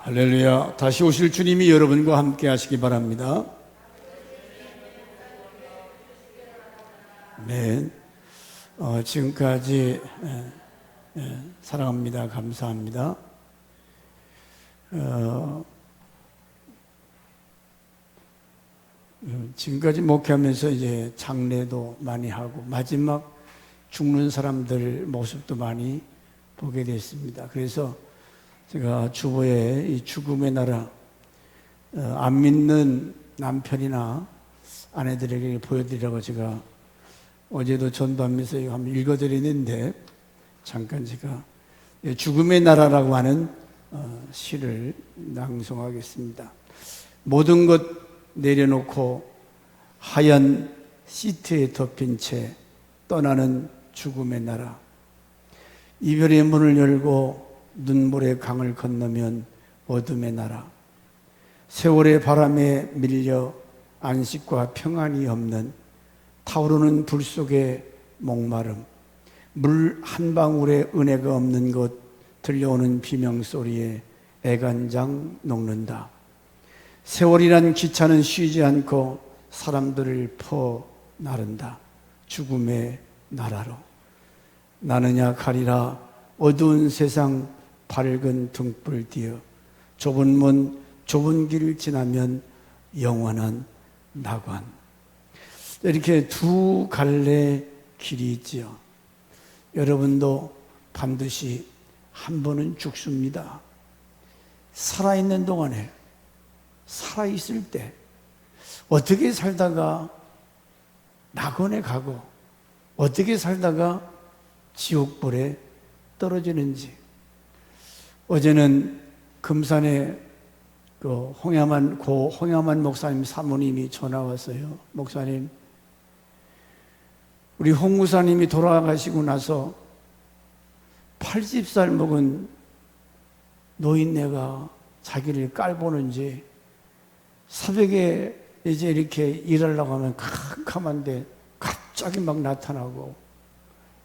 할렐루야. 다시 오실 주님이 여러분과 함께 하시기 바랍니다. 네. 지금까지 사랑합니다. 감사합니다. 지금까지 목회하면서 이제 장례도 많이 하고 마지막 죽는 사람들 모습도 많이 보게 됐습니다. 그래서 제가 주보에 이 죽음의 나라, 안 믿는 남편이나 아내들에게 보여드리라고 제가 어제도 전도하면서 이거 한번 읽어드리는데, 잠깐 제가 죽음의 나라라고 하는 시를 낭송하겠습니다. 모든 것 내려놓고 하얀 시트에 덮인 채 떠나는 죽음의 나라. 이별의 문을 열고 눈물의 강을 건너면 어둠의 나라. 세월의 바람에 밀려 안식과 평안이 없는 타오르는 불 속의 목마름. 물 한 방울의 은혜가 없는 곳 들려오는 비명소리에 애간장 녹는다. 세월이란 기차는 쉬지 않고 사람들을 퍼 나른다. 죽음의 나라로. 나느냐 가리라 어두운 세상 밝은 등불 뒤어 좁은 문 좁은 길을 지나면 영원한 낙원. 이렇게 두 갈래 길이 있지요. 여러분도 반드시 한 번은 죽습니다. 살아있는 동안에, 살아있을 때 어떻게 살다가 낙원에 가고 어떻게 살다가 지옥불에 떨어지는지. 어제는 금산에 홍야만 목사님 사모님이 전화 왔어요. 목사님, 우리 홍무사님이 돌아가시고 나서 80살 먹은 노인네가 자기를 깔보는지 새벽에 이제 이렇게 일하려고 하면 캄캄한데 갑자기 막 나타나고,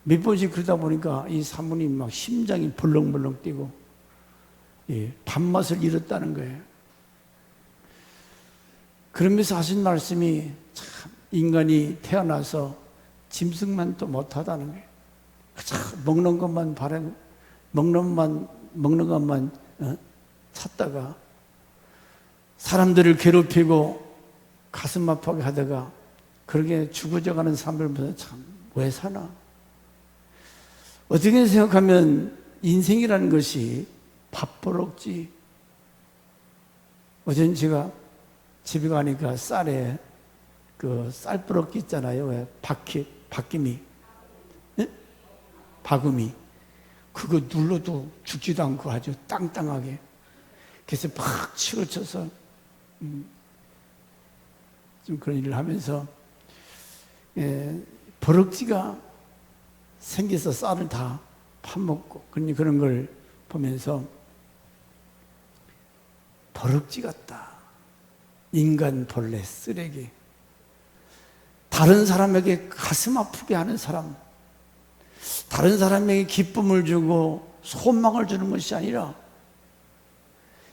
몇 번씩 그러다 보니까 이 사모님 막 심장이 벌렁벌렁 뛰고 밥맛을 잃었다는 거예요. 그러면서 하신 말씀이 참 인간이 태어나서 짐승만 또 못하다는 거예요. 참 먹는 것만 바라고 먹는 것만 찾다가 사람들을 괴롭히고 가슴 아프게 하다가 그렇게 죽어져가는 삶을 보면서 참 왜 사나? 어떻게 생각하면 인생이라는 것이 밥벌었지. 어제는 제가 집에 가니까 쌀에 쌀버럭기 있잖아요. 왜? 박기미. 네? 바구미. 그거 눌러도 죽지도 않고 아주 땅땅하게. 그래서 팍 치우쳐서 좀 그런 일을 하면서 버럭지가 생겨서 쌀을 다 파먹고 그런 걸 보면서 버럭지 같다. 인간 벌레, 쓰레기. 다른 사람에게 가슴 아프게 하는 사람, 다른 사람에게 기쁨을 주고 소망을 주는 것이 아니라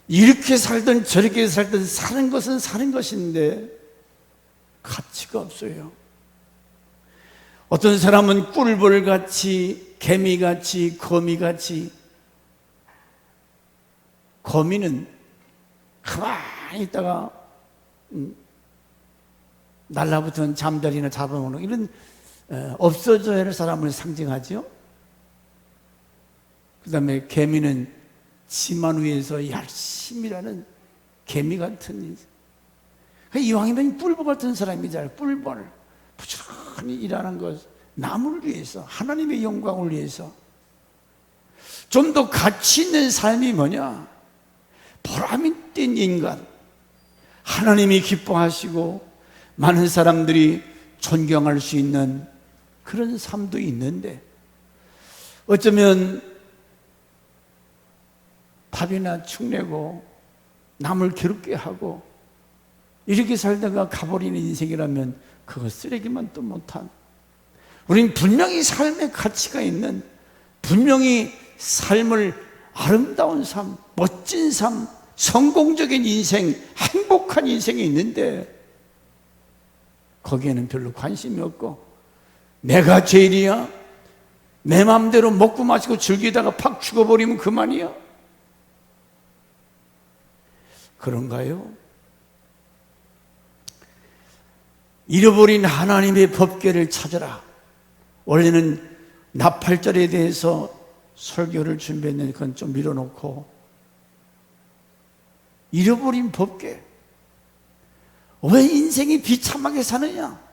이렇게 살든 저렇게 살든 사는 것은 사는 것인데 가치가 없어요. 어떤 사람은 꿀벌같이, 개미같이, 거미같이. 거미는 가만히 있다가 날라붙은 잠자리나 잡아먹는 이런 없어져야 할 사람을 상징하죠. 그 다음에 개미는 지만 위에서 열심히 일하는 개미 같은 인생. 이왕이면 꿀벌 같은 사람이잖아요. 꿀벌. 부지런히 일하는 것, 남을 위해서, 하나님의 영광을 위해서. 좀 더 가치 있는 삶이 뭐냐? 보람이 뛴 인간. 하나님이 기뻐하시고 많은 사람들이 존경할 수 있는 그런 삶도 있는데, 어쩌면 밥이나 축내고 남을 괴롭게 하고 이렇게 살다가 가버리는 인생이라면 그거 쓰레기만 또 못한, 우린 분명히 삶의 가치가 있는, 분명히 삶을 아름다운 삶, 멋진 삶, 성공적인 인생, 행복한 인생이 있는데 거기에는 별로 관심이 없고 내가 제일이야? 내 마음대로 먹고 마시고 즐기다가 팍 죽어버리면 그만이야? 그런가요? 잃어버린 하나님의 법궤를 찾으라. 원래는 나팔절에 대해서 설교를 준비했는데 그건 좀 밀어놓고 잃어버린 법궤. 왜 인생이 비참하게 사느냐?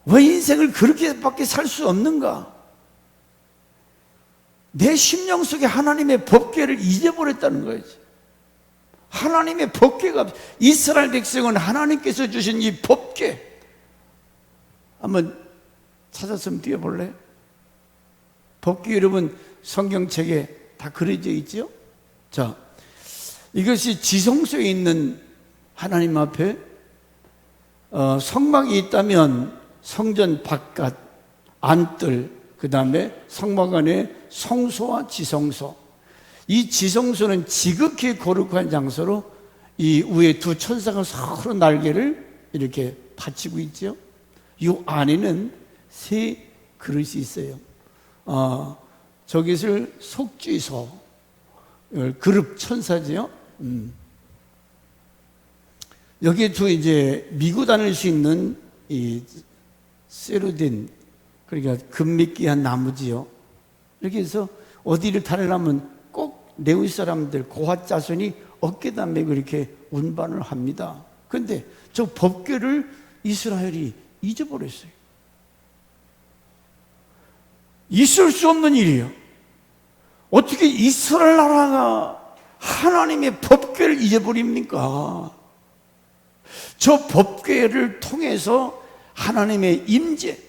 왜 인생을 그렇게밖에 살 수 없는가? 내 심령 속에 하나님의 법궤를 잊어버렸다는 거지. 하나님의 법궤가, 이스라엘 백성은 하나님께서 주신 이 법궤 한번 찾았으면 띄워볼래? 법궤 여러분 성경책에 다 그려져 있죠? 자, 이것이 지성소에 있는 하나님 앞에 성막이 있다면 성전 바깥 안뜰, 그 다음에 성막 안에 성소와 지성소. 이 지성소는 지극히 거룩한 장소로 이 위에 두 천사가 서로 날개를 이렇게 받치고 있죠. 이 안에는 세 그릇이 있어요. 저기를 속죄소, 그릇 천사지요. 여기에 두 이제 미고 다닐 수 있는 이 세루딘, 그러니까 금미끼한 나무지요. 이렇게 해서 어디를 타려면 꼭 레위 사람들 고핫 자손이 어깨다 메고 이렇게 운반을 합니다. 그런데 저 법궤를 이스라엘이 잊어버렸어요. 있을 수 없는 일이에요. 어떻게 이스라엘 나라가 하나님의 법궤를 잊어버립니까? 저 법궤를 통해서 하나님의 임재,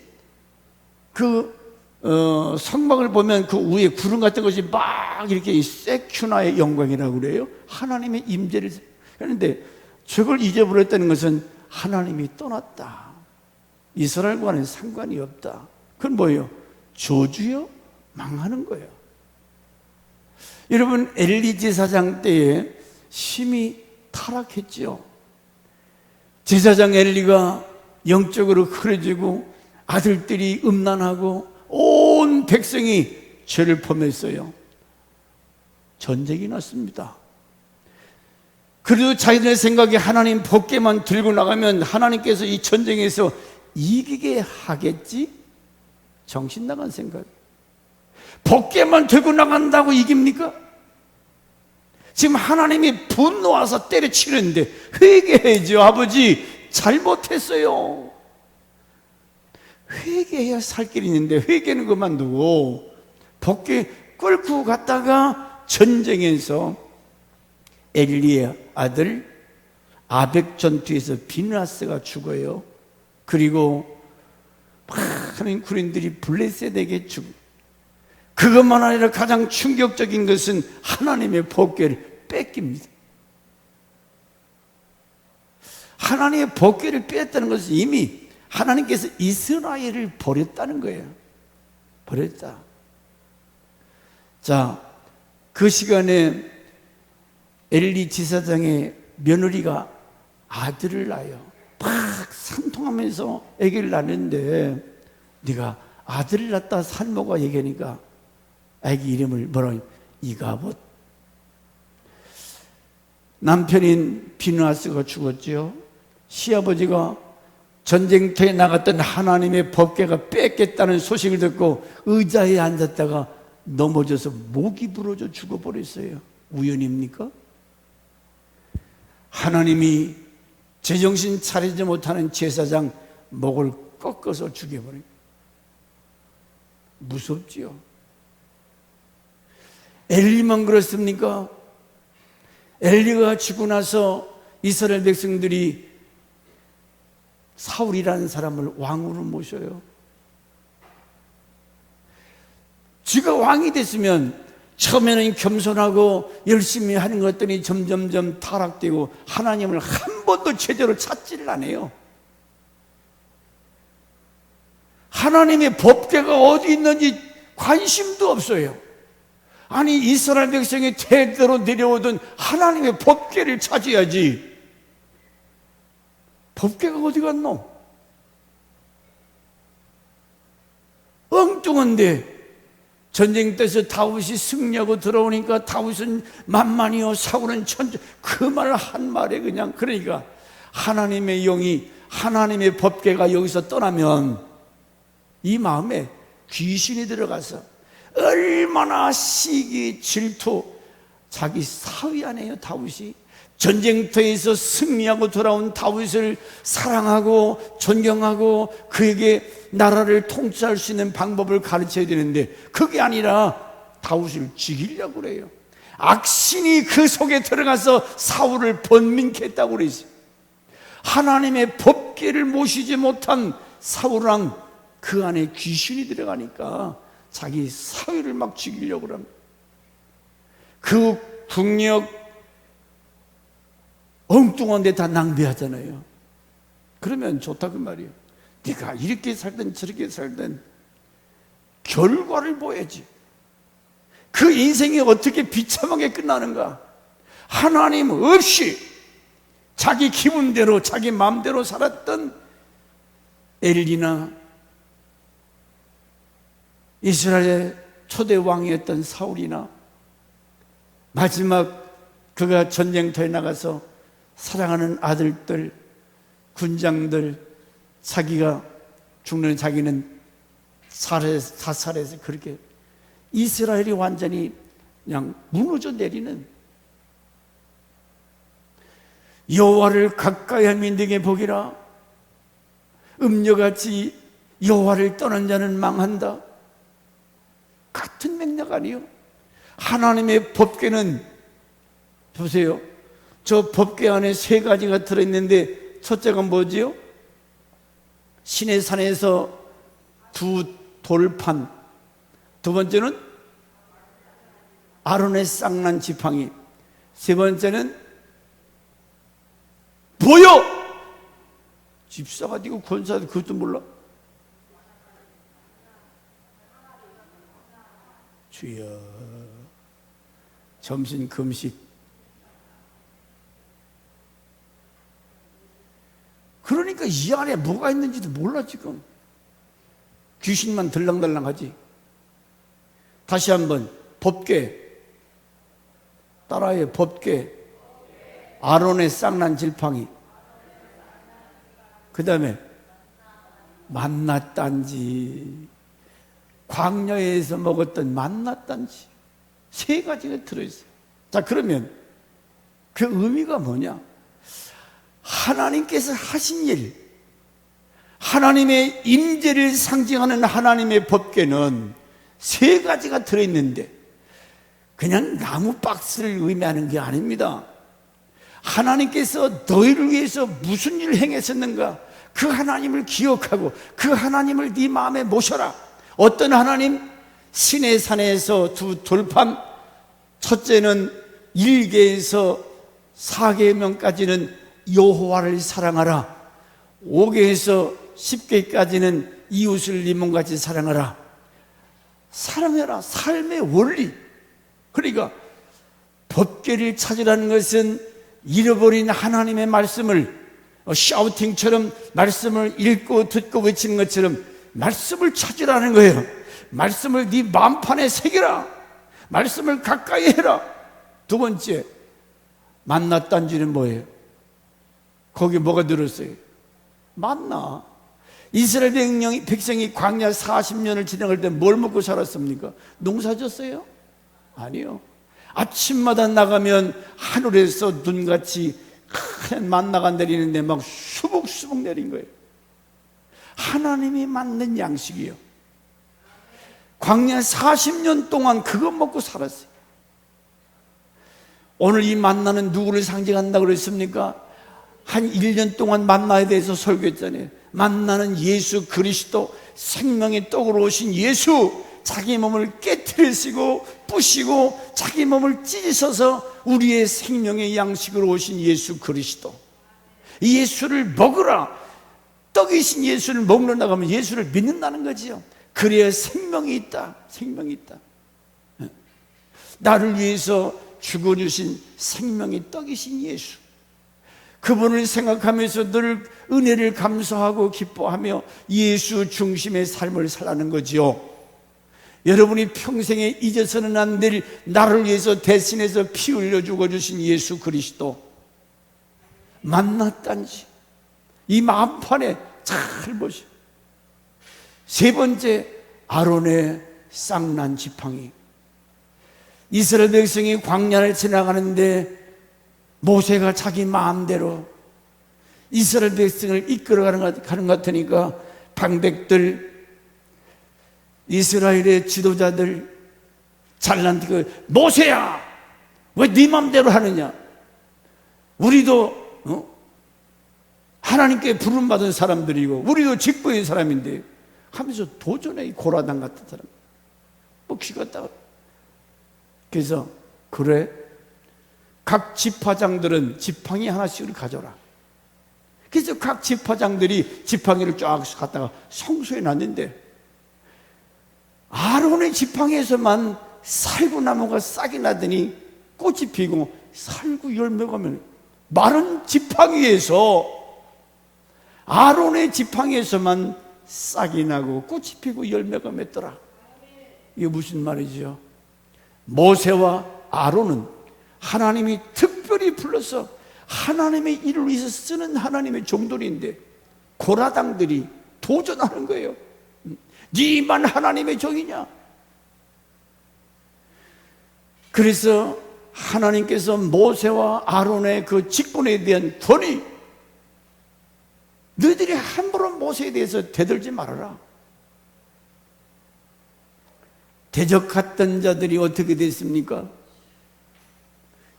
성막을 보면 그 위에 구름 같은 것이 막 이렇게 세큐나의 영광이라고 그래요. 하나님의 임재를. 그런데 저걸 잊어버렸다는 것은 하나님이 떠났다. 이스라엘과는 상관이 없다. 그건 뭐예요? 저주요? 망하는 거예요. 여러분, 엘리 제사장 때에 심히 타락했죠. 제사장 엘리가 영적으로 흐려지고 아들들이 음란하고 온 백성이 죄를 범했어요. 전쟁이 났습니다. 그래도 자기들 생각에 하나님 법궤만 들고 나가면 하나님께서 이 전쟁에서 이기게 하겠지? 정신 나간 생각. 법궤만 들고 나간다고 이깁니까? 지금 하나님이 분노와서 때려치는데 회개해야죠. 아버지 잘못했어요. 회개해야 살 길이 있는데 회개는 그만두고 법궤 끌고 갔다가 전쟁에서 엘리의 아들 아벡 전투에서 비느하스가 죽어요. 그리고 많은 군인들이 블레셋에게 죽어요. 그것만 아니라 가장 충격적인 것은 하나님의 법궤를 뺏깁니다. 하나님의 법궤를 뺐다는 것은 이미 하나님께서 이스라엘을 버렸다는 거예요. 버렸다. 자, 그 시간에 엘리 지사장의 며느리가 아들을 낳아요. 막 산통하면서 아기를 낳는데 네가 아들을 낳다 산모가 얘기하니까 아기 이름을 뭐라고? 이가봇. 남편인 비느하스가 죽었죠. 시아버지가 전쟁터에 나갔던 하나님의 법궤가 뺏겠다는 소식을 듣고 의자에 앉았다가 넘어져서 목이 부러져 죽어버렸어요. 우연입니까? 하나님이 제정신 차리지 못하는 제사장 목을 꺾어서 죽여버린 거예요. 무섭지요. 엘리만 그렇습니까? 엘리가 죽고 나서 이스라엘 백성들이 사울이라는 사람을 왕으로 모셔요. 지가 왕이 됐으면 처음에는 겸손하고 열심히 하는 것들이 점점점 타락되고 하나님을 한 번도 제대로 찾지를 않아요. 하나님의 법궤가 어디 있는지 관심도 없어요. 아니 이스라엘 백성이 대대로 내려오던 하나님의 법궤를 찾아야지. 법궤가 어디 갔노? 엉뚱한데 전쟁터에서 다윗이 승리하고 들어오니까 다윗은 만만이요 사울은 천재. 그 말 한 말에 그냥. 그러니까 하나님의 영이, 하나님의 법궤가 여기서 떠나면 이 마음에 귀신이 들어가서 얼마나 시기, 질투, 자기 사위 아니에요. 다윗이 전쟁터에서 승리하고 돌아온 다윗을 사랑하고 존경하고 그에게 나라를 통치할 수 있는 방법을 가르쳐야 되는데 그게 아니라 다윗을 죽이려고 그래요. 악신이 그 속에 들어가서 사울을 번민케 했다고 그랬어요. 하나님의 법궤를 모시지 못한 사울왕, 그 안에 귀신이 들어가니까 자기 사위를 막 죽이려고 합니다. 그 국력 엉뚱한 데 다 낭비하잖아요. 그러면 좋다 그 말이에요. 네가 이렇게 살든 저렇게 살든 결과를 보여야지. 그 인생이 어떻게 비참하게 끝나는가? 하나님 없이 자기 기분대로 자기 마음대로 살았던 엘리나 이스라엘의 초대 왕이었던 사울이나 마지막 그가 전쟁터에 나가서 사랑하는 아들들, 군장들, 자기가 죽는 자기는 사살해서 그렇게 이스라엘이 완전히 그냥 무너져 내리는, 여호와를 가까이 한 민에게 복이라. 음녀같이 여호와를 떠난 자는 망한다. 같은 맥락 아니요? 하나님의 법궤는 보세요. 저 법궤 안에 세 가지가 들어있는데 첫째가 뭐지요? 시내 산에서 두 돌판, 두 번째는 아론의 쌍난 지팡이, 세 번째는 보여! 집사가 되고 권사도 그것도 몰라? 주여, 점심 금식. 그러니까 이 안에 뭐가 있는지도 몰라. 지금 귀신만 들랑달랑하지. 다시 한번 법궤 따라해. 법궤, 아론의 쌍난 지팡이, 그 다음에 만나단지, 광야에서 먹었던 만나단지, 세 가지가 들어있어요. 자, 그러면 그 의미가 뭐냐? 하나님께서 하신 일, 하나님의 임재를 상징하는 하나님의 법궤는 세 가지가 들어있는데 그냥 나무 박스를 의미하는 게 아닙니다. 하나님께서 너희를 위해서 무슨 일을 행했었는가, 그 하나님을 기억하고 그 하나님을 네 마음에 모셔라. 어떤 하나님? 시내 산에서 두 돌판, 첫째는 1계에서 4계명까지는 여호와를 사랑하라. 5계에서 10계까지는 이웃을 네 몸같이 사랑하라. 사랑해라. 삶의 원리. 그러니까 법궤를 찾으라는 것은 잃어버린 하나님의 말씀을 샤우팅처럼 말씀을 읽고 듣고 외치는 것처럼 말씀을 찾으라는 거예요. 말씀을 네 마음판에 새겨라. 말씀을 가까이 해라. 두 번째, 만나단지는 뭐예요? 거기 뭐가 들었어요? 만나. 이스라엘 백성이 광야 40년을 지나갈 때 뭘 먹고 살았습니까? 농사 졌어요? 아니요. 아침마다 나가면 하늘에서 눈같이 큰 만나가 내리는데 막 수북수북 내린 거예요. 하나님이 만든 양식이요. 광야 40년 동안 그거 먹고 살았어요. 오늘 이 만나는 누구를 상징한다고 그랬습니까? 한 1년 동안 만나에 대해서 설교했잖아요. 만나는 예수 그리스도, 생명의 떡으로 오신 예수, 자기 몸을 깨트리시고 부시고 자기 몸을 찢으셔서 우리의 생명의 양식으로 오신 예수 그리스도. 이 예수를 먹으라. 떡이신 예수를 먹는다고 하면 예수를 믿는다는 거지요. 그래야 생명이 있다. 생명이 있다. 나를 위해서 죽어주신 생명의 떡이신 예수, 그분을 생각하면서 늘 은혜를 감사하고 기뻐하며 예수 중심의 삶을 살라는 거지요. 여러분이 평생에 잊어서는 안 될 나를 위해서 대신해서 피 흘려 죽어주신 예수 그리스도 만났단지 이 마음판에 잘 보시오. 세 번째, 아론의 쌍난 지팡이. 이스라엘 백성이 광야를 지나가는데 모세가 자기 마음대로 이스라엘 백성을 이끌어가는 것 같으니까 방백들, 이스라엘의 지도자들 잘난 그 모세야, 왜 네 마음대로 하느냐? 우리도 하나님께 부름받은 사람들이고 우리도 직분의 사람인데 하면서 도전해. 고라당 같은 사람 뭐 귀같다. 그래서 그래, 각 지파장들은 지팡이 하나씩을 가져라. 그래서 각 지파장들이 지팡이를 쫙 갖다가 성소에 놨는데 아론의 지팡이에서만 살구나무가 싹이 나더니 꽃이 피고 살구 열매가 면 마른 지팡이에서, 아론의 지팡이에서만 싹이 나고 꽃이 피고 열매가 맺더라. 이게 무슨 말이죠? 모세와 아론은 하나님이 특별히 불러서 하나님의 일을 위해서 쓰는 하나님의 종들인데 고라당들이 도전하는 거예요. 네만 하나님의 종이냐? 그래서 하나님께서 모세와 아론의 그 직분에 대한 권위, 너희들이 함부로 모세에 대해서 대들지 말아라. 대적했던 자들이 어떻게 됐습니까?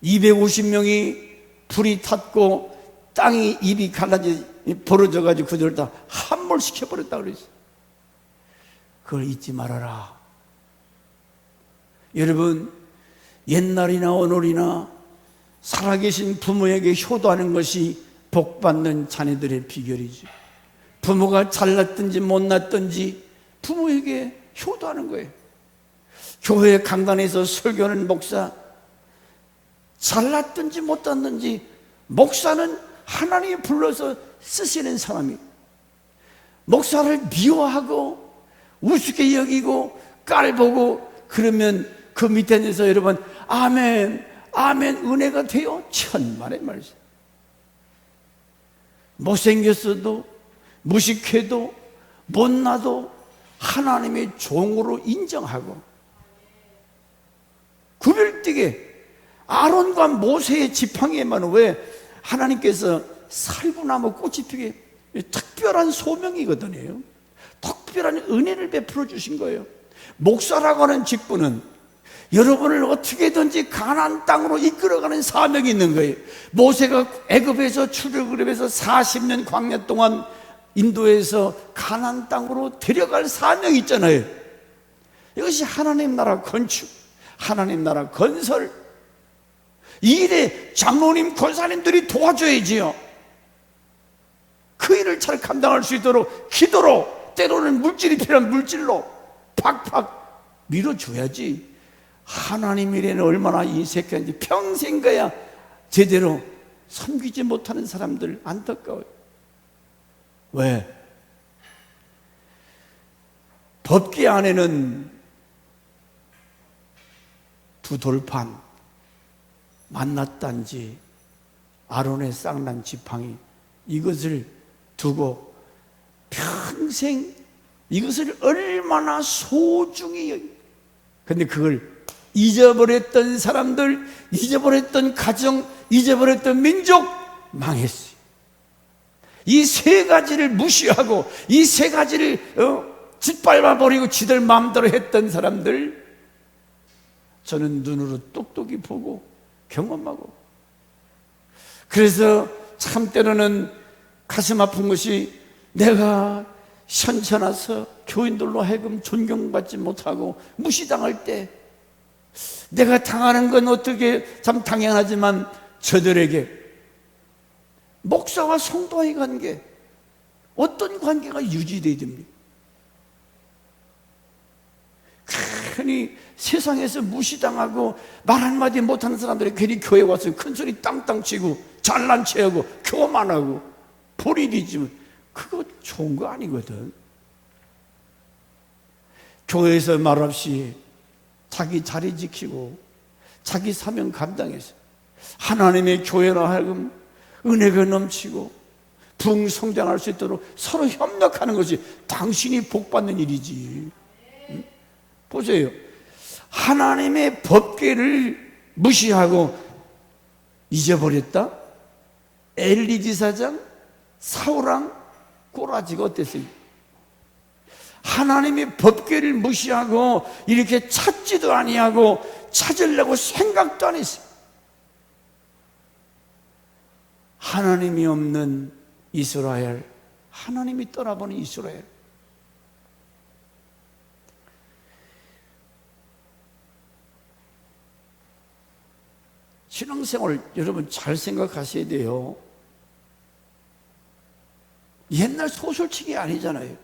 250명이 불이 탔고 땅이 입이 벌어져가지고 그들을 다 함몰시켜버렸다 그랬어요. 그걸 잊지 말아라. 여러분, 옛날이나 오늘이나 살아계신 부모에게 효도하는 것이 복받는 자녀들의 비결이죠. 부모가 잘났든지 못났든지 부모에게 효도하는 거예요. 교회 강단에서 설교하는 목사, 잘났든지 못났든지 목사는 하나님이 불러서 쓰시는 사람이에요. 목사를 미워하고 우습게 여기고 깔보고 그러면 그 밑에 있어서 여러분 아멘 아멘 은혜가 돼요? 천만의 말씀. 못생겼어도 무식해도 못나도 하나님의 종으로 인정하고 구별되게 아론과 모세의 지팡이에만 왜 하나님께서 살구나무 꽃이 피게 특별한 소명이거든요. 특별한 은혜를 베풀어 주신 거예요. 목사라고 하는 직분은 여러분을 어떻게든지 가나안 땅으로 이끌어가는 사명이 있는 거예요. 모세가 애굽에서 출애굽을 해서 40년 광야 동안 인도에서 가나안 땅으로 데려갈 사명이 있잖아요. 이것이 하나님 나라 건축, 하나님 나라 건설, 이 일에 장로님, 권사님들이 도와줘야지요. 그 일을 잘 감당할 수 있도록 기도로, 때로는 물질이 필요한 물질로 팍팍 밀어줘야지. 하나님 일에는 얼마나 인색한지 평생 가야 제대로 섬기지 못하는 사람들 안타까워요. 왜? 법궤 안에는 두 돌판, 만났단지 아론의 쌍난 지팡이, 이것을 두고 평생 이것을 얼마나 소중히 여기. 근데 그걸 잊어버렸던 사람들, 잊어버렸던 가정, 잊어버렸던 민족 망했어요. 이 세 가지를 무시하고 이 세 가지를 짓밟아 버리고 지들 마음대로 했던 사람들, 저는 눈으로 똑똑히 보고 경험하고, 그래서 참 때로는 가슴 아픈 것이 내가 현천와서 교인들로 하여금 존경받지 못하고 무시당할 때 내가 당하는 건 어떻게 참 당연하지만 저들에게 목사와 성도의 관계, 어떤 관계가 유지되어야 됩니까? 괜히 세상에서 무시당하고 말 한마디 못하는 사람들이 괜히 교회 와서 큰소리 땅땅 치고 잘난 체하고 교만하고 불의리지면 그거 좋은 거 아니거든. 교회에서 말없이 자기 자리 지키고 자기 사명 감당해서 하나님의 교회로 하여금 은혜가 넘치고 부흥성장할 수 있도록 서로 협력하는 것이 당신이 복받는 일이지. 보세요. 하나님의 법궤를 무시하고 잊어버렸다? 엘리 지사장, 사울왕 꼬라지가 어땠어요? 하나님의 법궤를 무시하고 이렇게 찾지도 아니하고 찾으려고 생각도 안 했어요. 하나님이 없는 이스라엘, 하나님이 떠나보는 이스라엘. 신앙생활 여러분 잘 생각하셔야 돼요. 옛날 소설책이 아니잖아요.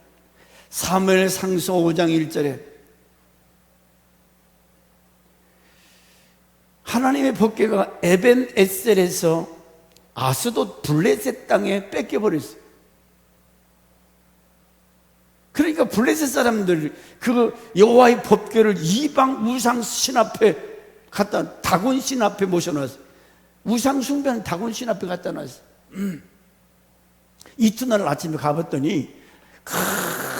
사무엘상서 5장 1절에 하나님의 법궤가 에벤 에셀에서 아스돗 블레셋 땅에 뺏겨버렸어요. 그러니까 블레셋 사람들 그 여호와의 법궤를 이방 우상 신 앞에 갖다 다곤 신 앞에 모셔놨어요. 우상 숭배하는 다곤 신 앞에 갖다 놨어요. 이튿날 아침에 가봤더니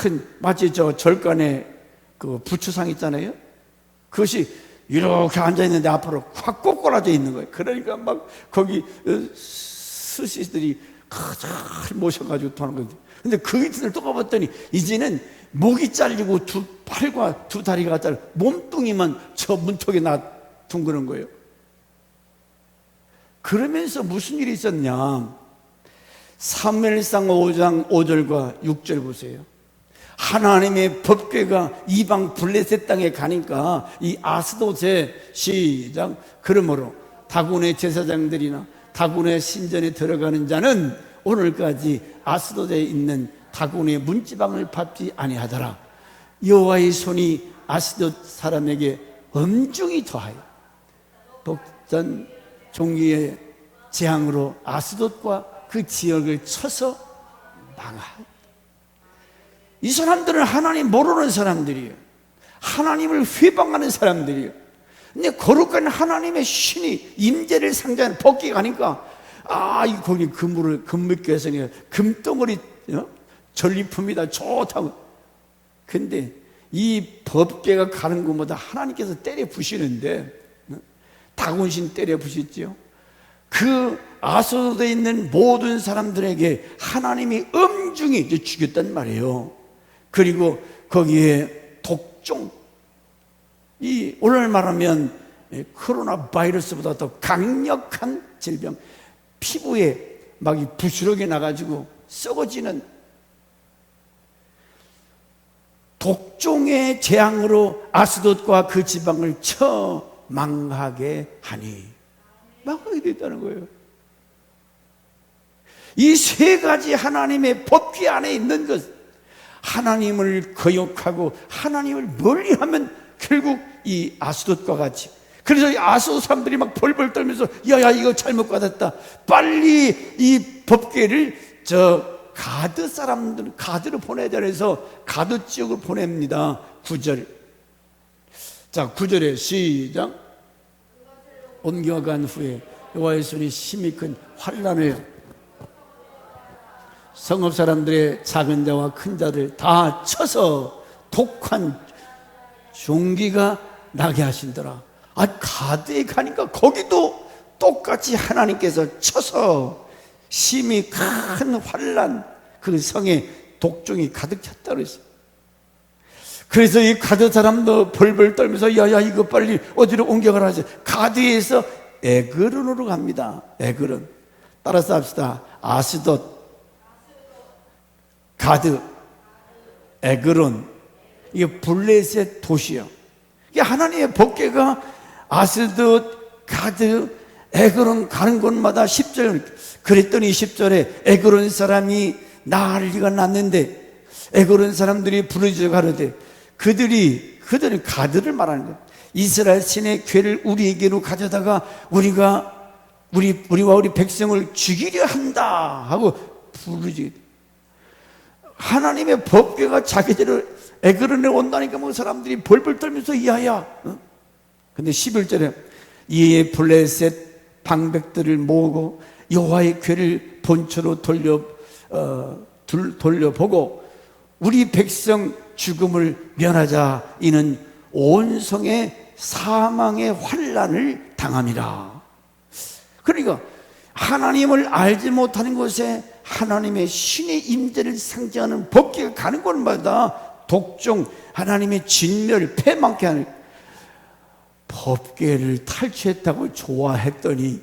큰 마치 저 절간에 그 부추상 있잖아요. 그것이 이렇게 앉아 있는데 앞으로 확 꼬꾸라져 있는 거예요. 그러니까 막 거기 스시들이 잘 모셔가지고 도는 건데. 근데 그 이튿날 또 가봤더니 이제는 목이 잘리고 두 팔과 두 다리가 잘려 몸뚱이만 저 문턱에 놔둔 거예요. 그러면서 무슨 일이 있었냐? 사무엘상 5장 5절과 6절 보세요. 하나님의 법궤가 이방 블레셋 땅에 가니까 이 아스돗의 시작 그러므로 다곤의 제사장들이나 다곤의 신전에 들어가는 자는 오늘까지 아스돗에 있는 다곤의 문지방을 밟지 아니하더라. 여호와의 손이 아스돗 사람에게 엄중히 더하여 독전 종기의 재앙으로 아스돗과 그 지역을 쳐서 망하였다. 이 사람들은 하나님 모르는 사람들이에요. 하나님을 회방하는 사람들이에요. 근데 거룩한 하나님의 신이 임재를 상징하는 법궤가 가니까 이 거기 금물교에서 금덩어리 전리품이다 좋다고. 근데 이 법궤가 가는 곳마다 하나님께서 때려 부시는데 다곤신 때려 부셨죠. 그 아스돗에 있는 모든 사람들에게 하나님이 엄중히 죽였단 말이에요. 그리고 거기에 독종, 이 오늘 말하면 코로나 바이러스보다 더 강력한 질병, 피부에 막 이 부스러기 나가지고 썩어지는 독종의 재앙으로 아스돗과 그 지방을 망하게 하니 망하게 됐다는 거예요. 이 세 가지 하나님의 법궤 안에 있는 것, 하나님을 거역하고 하나님을 멀리하면 결국 이 아스돗과 같이. 그래서 이 아스돗 사람들이 막 벌벌 떨면서 야야 이거 잘못 받았다. 빨리 이 법궤를 저 가드 사람들 가드로 보내야 돼서 가드 지역으로 보냅니다. 9절. 자 9절에 시작. 옮겨간 후에 여호와의 손이 심히 큰 환란을 성읍 사람들의 작은 자와 큰 자들 다 쳐서 독한 종기가 나게 하신더라. 가드에 가니까 거기도 똑같이 하나님께서 쳐서 심히 큰 환란, 그 성에 독종이 가득 찼다고 했어요. 그래서 이 가드 사람도 벌벌 떨면서 야야 이거 빨리 어디로 옮겨가라 하죠. 가드에서 에그론으로 갑니다. 에그론. 따라서 합시다. 아스돗, 가드, 에그론. 이게 블레셋 도시요. 이게 하나님의 법궤가 아스돗, 가드, 에그론 가는 곳마다 10절. 그랬더니 10절에 에그론 사람이 난리가 났는데 에그론 사람들이 부르짖어 가로되 그들이 그들은 가드를 말하는 거예요. 이스라엘 신의 괴를 우리에게로 가져다가 우리와 우리 백성을 죽이려 한다 하고 부르지. 하나님의 법궤가 자기들을 애그러내 온다니까 뭐 사람들이 벌벌 떨면서 야야. 근데 11절에 이에 블레셋 방백들을 모으고 여호와의 궤를 본초로 돌려보고 우리 백성 죽음을 면하자. 이는 온 성에 사망의 환난을 당함이라. 그러니까 하나님을 알지 못하는 곳에 하나님의 신의 임재를 상징하는 법궤가 가는 곳마다 독종, 하나님의 진멸, 패망케 하는 법궤를 탈취했다고 좋아했더니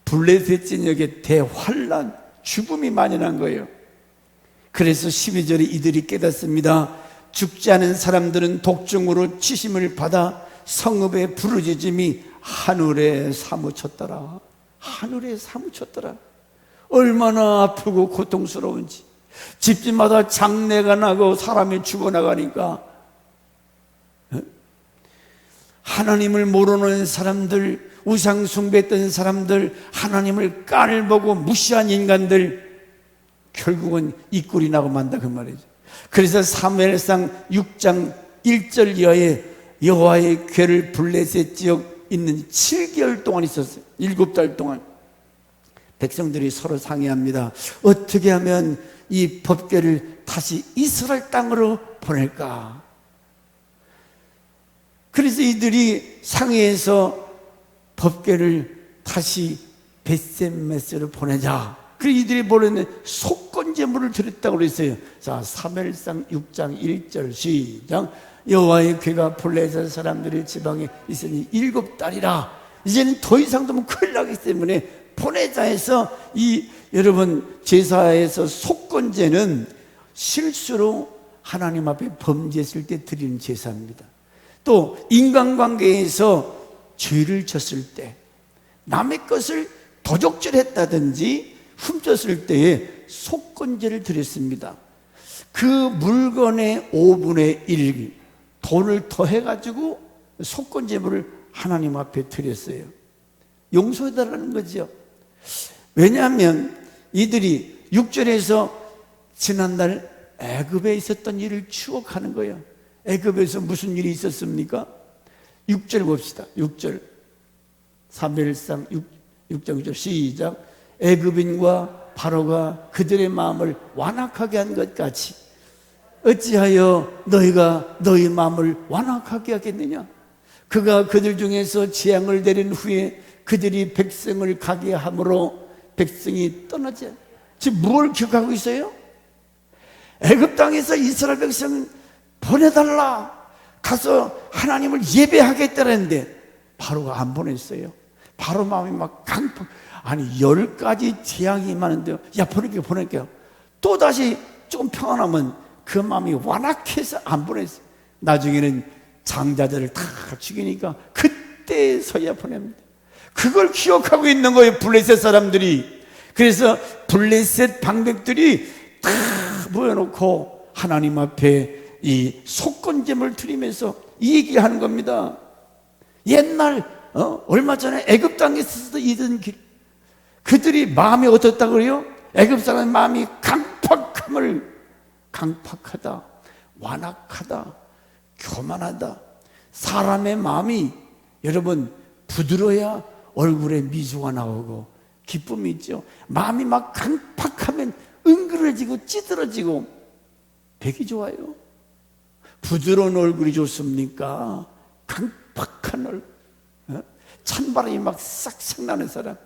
블레셋 진영의 대환란, 죽음이 만연한 거예요. 그래서 12절에 이들이 깨닫습니다. 죽지 않은 사람들은 독종으로 치심을 받아 성읍의 부르짖음이 하늘에 사무쳤더라. 하늘에 사무쳤더라. 얼마나 아프고 고통스러운지. 집집마다 장례가 나고 사람이 죽어나가니까 하나님을 모르는 사람들, 우상 숭배했던 사람들, 하나님을 깔보고 무시한 인간들, 결국은 이 꼴이 나고 만다 그 말이죠. 그래서 사무엘상 6장 1절 이하에 여호와의 궤를 블레셋 지역 있는 7개월 동안 있었어요. 7달 동안 백성들이 서로 상의합니다. 어떻게 하면 이 법궤를 다시 이스라엘 땅으로 보낼까? 그래서 이들이 상의해서 법궤를 다시 벳세메스로 보내자. 그래서 이들이 보내는 속건 제물을 드렸다고 그랬어요. 자, 사무엘상 6장 1절 시작. 여호와의 궤가 블레셋 사람들의 지방에 있으니 7달이라. 이제는 더 이상 되면 큰일 나기 때문에 보내자 해서 여러분 제사에서 속건제는 실수로 하나님 앞에 범죄했을 때 드리는 제사입니다. 또 인간관계에서 죄를 졌을 때 남의 것을 도적질했다든지 훔쳤을 때에 속건제를 드렸습니다. 그 물건의 5분의 1 돈을 더해가지고 속건제물을 하나님 앞에 드렸어요. 용서해달라는 거죠. 왜냐하면 이들이 6절에서 지난날 애굽에 있었던 일을 추억하는 거예요. 애굽에서 무슨 일이 있었습니까? 6절 봅시다. 6절 사무엘상 6장 6절 시작. 애굽인과 바로가 그들의 마음을 완악하게 한 것 같이 어찌하여 너희가 너희 마음을 완악하게 하겠느냐? 그가 그들 중에서 재앙을 내린 후에 그들이 백성을 가게 함으로 백성이 떠나지. 지금 뭘 기억하고 있어요? 애굽 땅에서 이스라엘 백성은 보내달라, 가서 하나님을 예배하겠다는데 바로가 안 보냈어요. 바로 마음이 막 강팍, 아니 10가지 재앙이 많은데요, 야 보낼게요. 또 다시 조금 평안하면 그 마음이 완악해서 안 보냈어요. 나중에는 장자들을 다 죽이니까 그때서야 보냅니다. 그걸 기억하고 있는 거예요, 블레셋 사람들이. 그래서 블레셋 방백들이 다 모여놓고 하나님 앞에 이 속건제물 드리면서 이 얘기하는 겁니다. 옛날 얼마 전에 애굽 땅에서 이던 길, 그들이 마음이 어떻다고 그래요? 애굽 사람의 마음이 강팍하다, 완악하다, 교만하다. 사람의 마음이 여러분 부드러워야 얼굴에 미소가 나오고 기쁨이 있죠. 마음이 막 강팍하면 응그러지고 찌들어지고 되게 좋아요. 부드러운 얼굴이 좋습니까? 강팍한 얼굴, 찬바람이 막 싹싹 나는 사람.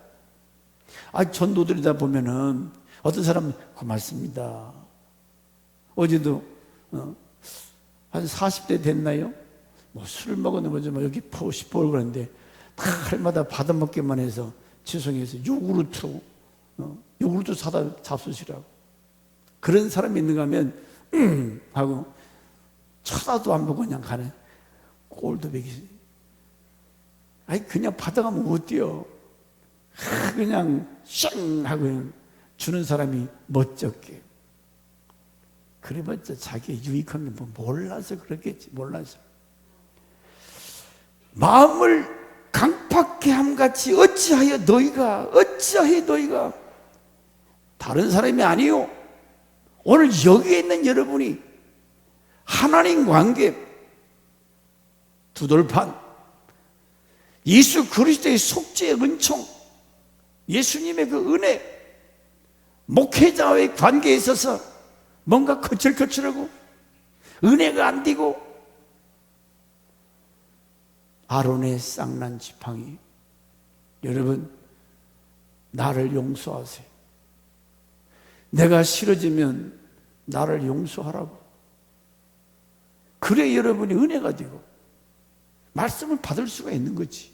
전도들이다 보면은 어떤 사람은 고맙습니다. 어제도 한 40대 됐나요? 뭐 술을 먹었는지 뭐 여기 포시포 그러는데 다 할마다 받아먹기만 해서 지성에서 요구르트 사다 잡수시라고. 그런 사람이 있는가 하면 하고 쳐다도 안 보고 그냥 가는 꼴도 배기. 그냥 받아가면 어때요? 그냥 쉥 하고 그냥 주는 사람이 멋쩍게. 그래봤자 자기 유익한 게 몰라서 그렇겠지. 몰라서. 마음을 강팍해 함같이 어찌하여 너희가 다른 사람이 아니요, 오늘 여기에 있는 여러분이 하나님 관계 두돌판, 예수 그리스도의 속죄의 은총, 예수님의 그 은혜, 목회자와의 관계에 있어서 뭔가 거칠거칠하고 은혜가 안 되고, 아론의 쌍난 지팡이, 여러분 나를 용서하세요. 내가 싫어지면 나를 용서하라고. 그래 여러분이 은혜가 되고 말씀을 받을 수가 있는 거지.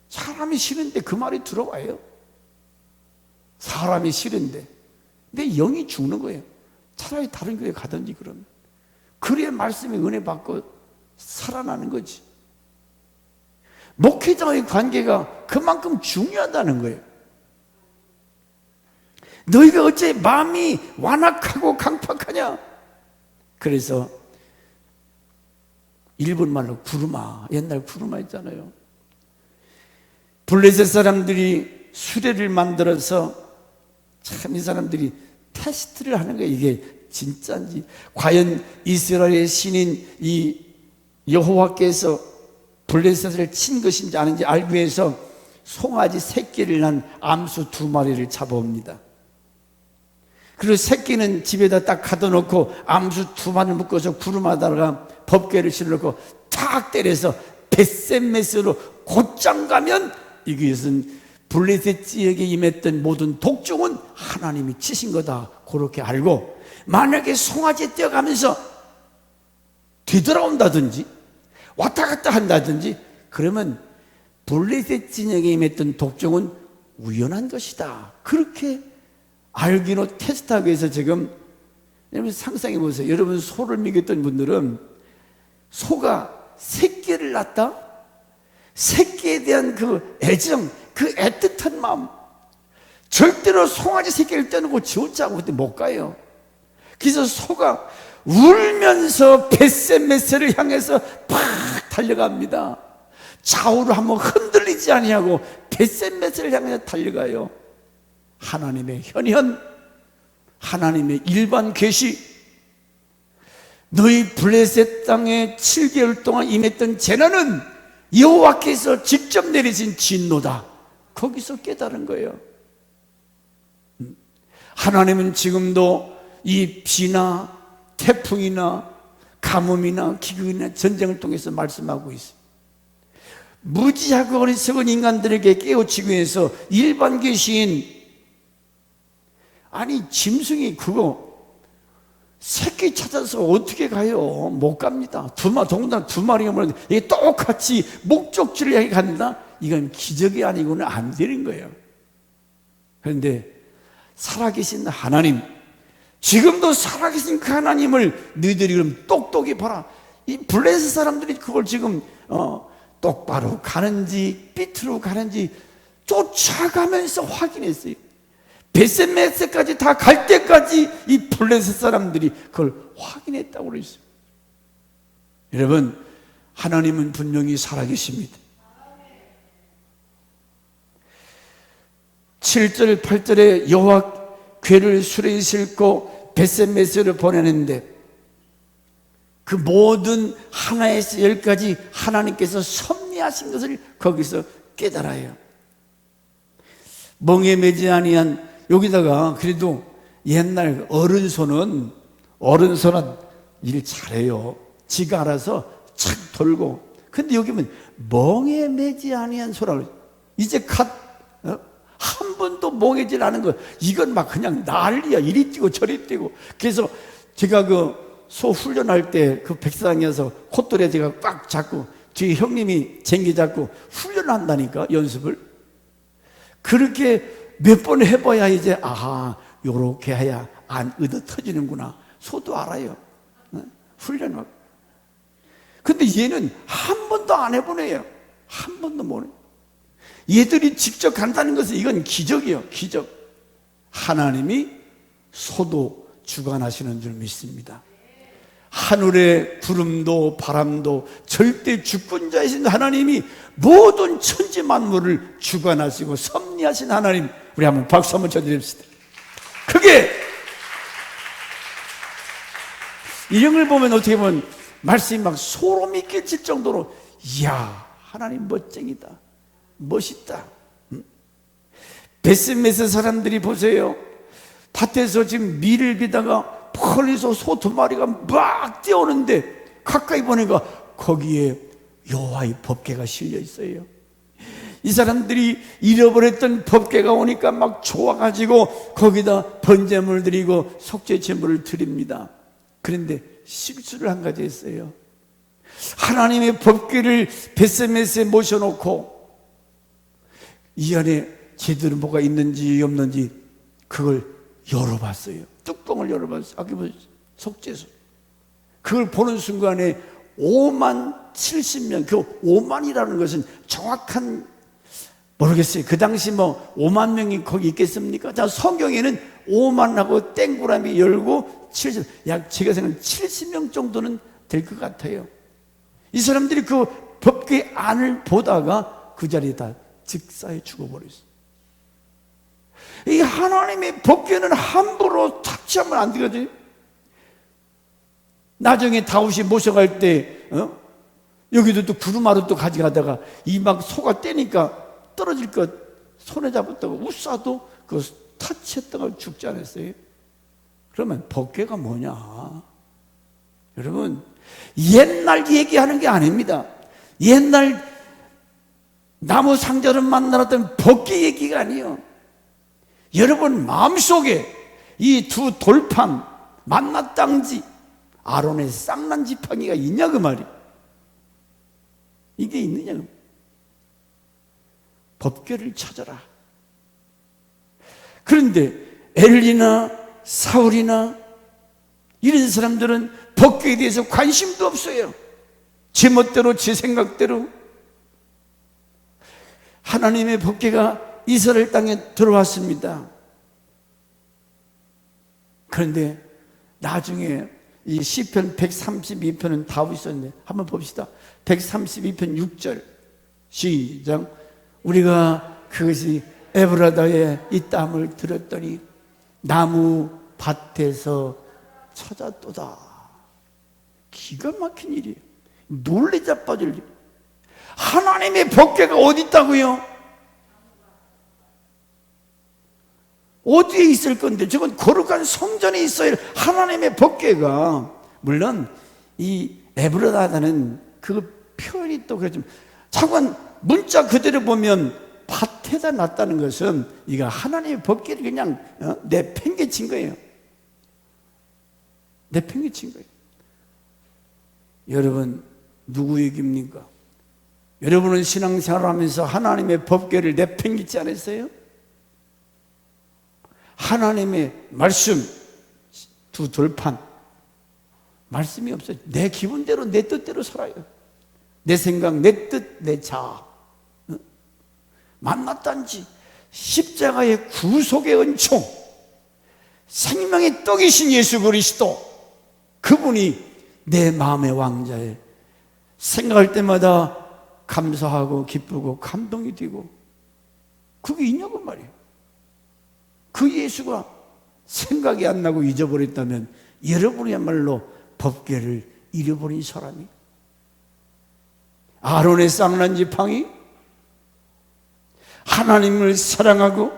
사람이 싫은데 그 말이 들어와요. 사람이 싫은데 내 영이 죽는 거예요. 차라리 다른 교회 가든지. 그러면 그래야 말씀에 은혜 받고 살아나는 거지. 목회자와의 관계가 그만큼 중요하다는 거예요. 너희가 어째 마음이 완악하고 강팍하냐? 그래서 일본 말로 구르마, 옛날 구르마 있잖아요. 블레셋 사람들이 수레를 만들어서 참 이 사람들이 테스트를 하는 거예요. 이게 진짜인지, 과연 이스라엘의 신인 이 여호와께서 블레셋을 친 것인지 아닌지 알기 위해서 송아지 새끼를 낳은 암수 2마리를 잡아옵니다. 그리고 새끼는 집에다 딱 가둬놓고 암수 2마리를 묶어서 구름하다가 법궤를 실어놓고 탁 때려서 벳셋메스로 곧장 가면 이것은 블레셋 지역에 임했던 모든 독종은 하나님이 치신 거다, 그렇게 알고, 만약에 송아지에 뛰어가면서 뒤돌아온다든지 왔다 갔다 한다든지 그러면 블레셋 지역에 임했던 독종은 우연한 것이다, 그렇게 알기로 테스트하기 위해서 지금, 여러분 상상해 보세요. 여러분 소를 먹였던 분들은 소가 새끼를 낳았다? 새끼에 대한 그 애정, 그 애틋한 마음, 절대로 송아지 새끼를 떼놓고 지 혼자고 그때 못 가요. 그래서 소가 울면서 벳셋메스를 향해서 팍 달려갑니다. 좌우로 한번 흔들리지 아니하고 벳셋메스를 향해서 달려가요. 하나님의 현현, 하나님의 일반 계시, 너희 블레셋 땅에 7개월 동안 임했던 재난은 여호와께서 직접 내리신 진노다, 거기서 깨달은 거예요. 하나님은 지금도 이 비나 태풍이나 가뭄이나 기근이나 전쟁을 통해서 말씀하고 있어요. 무지하고 어리석은 인간들에게 깨우치기 위해서 일반 계시인, 아니 짐승이 그거 새끼 찾아서 어떻게 가요? 못 갑니다. 동당 2마리가 뭐라, 이게 똑같이 목적지를 향해 간다? 이건 기적이 아니고는 안 되는 거예요. 그런데 살아계신 하나님, 지금도 살아계신 그 하나님을 너희들이 그럼 똑똑히 봐라. 이 블레셋 사람들이 그걸 지금 똑바로 가는지 삐뚤어 가는지 쫓아가면서 확인했어요. 벳셋메스까지 다 갈 때까지 이 블레셋 사람들이 그걸 확인했다고 그랬어요. 여러분, 하나님은 분명히 살아계십니다. 7절 8절에 여호와 궤를 수레에 싣고 벳셋메스를 보내는데 그 모든 하나에서 10까지 하나님께서 섭리하신 것을 거기서 깨달아요. 멍에 매지 아니한, 여기다가 그래도 옛날 어른손은 일 잘해요. 지가 알아서 착 돌고. 근데 여기 보면 멍에 매지 아니한 소라고, 이제 한 번도 멍해질 않은 거, 이건 막 그냥 난리야. 이리 뛰고 저리 뛰고. 그래서 제가 그 소 훈련할 때 그 백사장에서 콧돌에 제가 꽉 잡고 뒤에 형님이 쟁기 잡고 훈련한다니까, 연습을. 그렇게 몇 번 해봐야 이제 아하, 요렇게 해야 안 얻어 터지는구나, 소도 알아요. 훈련하고. 근데 얘는 한 번도 안 해보네요. 한 번도 못 해. 얘들이 직접 간다는 것은 이건 기적이에요. 기적. 하나님이 소도 주관하시는 줄 믿습니다. 하늘의 구름도 바람도 절대 주권자이신 하나님이 모든 천지 만물을 주관하시고 섭리하신 하나님, 우리 한번 박수 한번 쳐드립시다. 그게 이런 걸 보면 어떻게 보면 말씀이 막 소름이 끼칠 정도로, 이야, 하나님 멋쟁이다, 멋있다. 베스메스 사람들이 보세요. 밭에서 지금 밀을 비다가 멀리서 소 두 마리가 막 뛰어오는데 가까이 보니까 거기에 여호와의 법궤가 실려 있어요. 이 사람들이 잃어버렸던 법궤가 오니까 막 좋아가지고 거기다 번제물 드리고 속죄 제물을 드립니다. 그런데 실수를 한 가지 했어요. 하나님의 법궤를 베스메스에 모셔놓고 이 안에 제대로 뭐가 있는지 없는지 그걸 열어봤어요. 뚜껑을 열어봤어요. 아까 뭐 속죄소. 그걸 보는 순간에 5만 70명, 그 5만이라는 것은 정확한, 모르겠어요. 그 당시 뭐 5만 명이 거기 있겠습니까? 자, 성경에는 5만하고 땡구라미 열고 70, 약 제가 생각하는 70명 정도는 될 것 같아요. 이 사람들이 그 법궤 안을 보다가 그 자리에 다 즉사에 죽어버렸어요. 이 하나님의 법궤는 함부로 탁치하면 안 되거든요. 나중에 다윗이 모셔갈 때 여기도 또 구루마루 또 가져가다가 이 막 소가 떼니까 떨어질 것 손에 잡았다고 우싸도 그 타치했다가 죽지 않았어요? 그러면 법궤가 뭐냐? 여러분, 옛날 얘기하는 게 아닙니다. 옛날 나무 상자를 만들었던 법궤 얘기가 아니에요. 여러분 마음속에 이 두 돌판 만나 땅지 아론의 쌍난 지팡이가 있냐 그 말이에요. 이게 있느냐. 법궤를 찾아라. 그런데 엘리나 사울이나 이런 사람들은 법궤에 대해서 관심도 없어요. 제 멋대로 제 생각대로. 하나님의 법궤가 이스라엘 땅에 들어왔습니다. 그런데 나중에 이 시편 132편은 다윗이 썼는데 한번 봅시다. 132편 6절 시작. 우리가 그것이 에브라다에 이 땀을 들었더니 나무 밭에서 찾았도다. 기가 막힌 일이에요. 놀래 자빠질 일. 하나님의 법궤가 어디 있다고요? 어디에 있을 건데? 저건 거룩한 성전에 있어야 하나님의 법궤가. 물론 이 에브라다는 그 표현이 또 그렇지만 차관 문자 그대로 보면 밭에다 놨다는 것은 이거 하나님의 법궤를 그냥 내팽개친 거예요. 내팽개친 거예요. 여러분 누구 얘기입니까? 여러분은 신앙생활하면서 하나님의 법궤를 내팽개치 않았어요? 하나님의 말씀 두 돌판 말씀이 없어요. 내 기분대로 내 뜻대로 살아요. 내 생각, 내 뜻, 내 자아. 만났단지 십자가의 구속의 은총, 생명의 떡이신 예수 그리스도, 그분이 내 마음의 왕자에 생각할 때마다 감사하고 기쁘고 감동이 되고, 그게 있냐고 말이에요. 그 예수가 생각이 안 나고 잊어버렸다면 여러분이야말로 법궤를 잃어버린 사람이. 아론의 쌍난 지팡이, 하나님을 사랑하고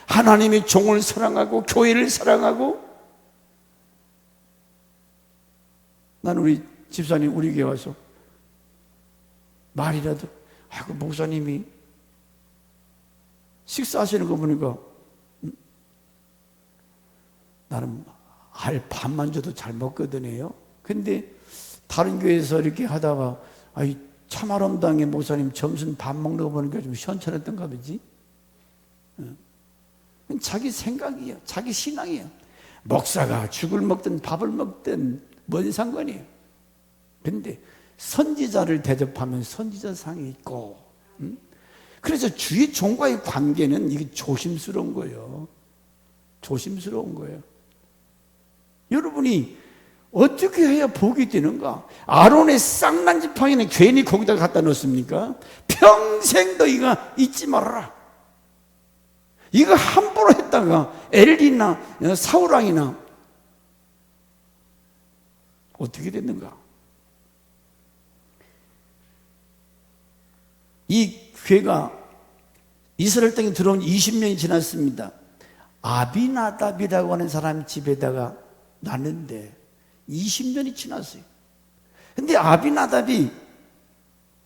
하나님의 종을 사랑하고 교회를 사랑하고. 난 우리 집사님 우리 교회 와서 말이라도, 아이고 목사님이 식사하시는 거 보니까 나는 알 밥만 줘도 잘 먹거든요. 근데 다른 교회에서 이렇게 하다가 아이 참아름당의 목사님 점심 밥 먹는 거 보니까 좀 시원찮았던가 보지. 자기 생각이에요. 자기 신앙이에요. 목사가 죽을 먹든 밥을 먹든 뭔 상관이에요. 근데 선지자를 대접하면 선지자상이 있고, 그래서 주의 종과의 관계는 이게 조심스러운 거예요. 조심스러운 거예요. 여러분이 어떻게 해야 복이 되는가? 아론의 쌍난 지팡이는 괜히 거기다 갖다 놓습니까? 평생 너희가 잊지 말아라. 이거 함부로 했다가 엘리나 사울왕이나 어떻게 됐는가? 이 괴가 이스라엘 땅에 들어온 20년이 지났습니다. 아비나답이라고 하는 사람 집에다가 났는데 20년이 지났어요. 근데 아비나답이